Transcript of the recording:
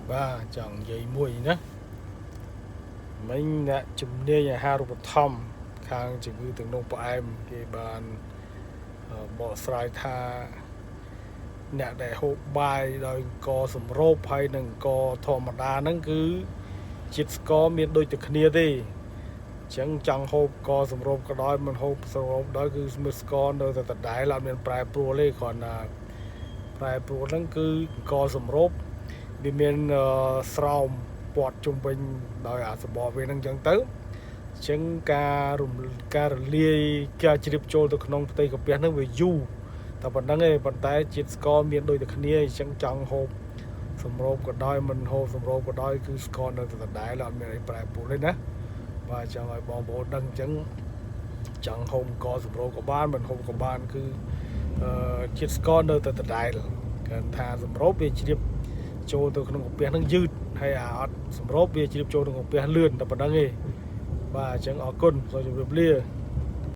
và chẳng dây mùi nữa mình đã chụp nia nhà hai robot thom khang chỉ cứ từng nông bọ em cái bàn bỏ sài tha nè để hộp bài rồi có sầm rộp hay đừng có thò mà đa nó cứ chít có miền đôi từ kia đi chẳng chẳng hộp có sầm rộp có đói mình hộp sầm rộp đó cứ mít con đâuแต่ได้เราmiềnปลายปลัวเลยก่อนปลายปลัวนั่นคือก็สมรบมีเมียนสาวปอดจุ่มเป็นโดยอาสบอเวนังจังเต้ចឹងការរលាយការជ្រាបចូលទៅក្នុងផ្ទៃកាពះហ្នឹងវាយូរតែប៉ុណ្្នឹងឯងប៉ុន្តែជាតិស្ករមានដូចតែគ្នាអញ្ចឹងចង់ហូបសម្រូបក៏ដោយមិនហូបសម្រូបក៏ដោយគឺស្ករនៅតែដដែលអត់មានអីប្រែប្រួលទេណាបាទចង់ឲ្យបងប្អូនដឹងអញ្ចឹងចង់ហូបក៏សម្រូបក៏បានមិនហូបក៏បានគឺជាតិស្ករនៅតែដដែលគេថាសម្រូបវាជ្រាបចូលទៅក្នុងកាពះហ្នឹងយឺតហើយអត់សម្រូបវាជ្រាបចូលក្នុងកាពះលឿនតែប៉ុណ្្នឹងឯងបាទអញ្ចឹងអរគុណសូមជម្រាបលា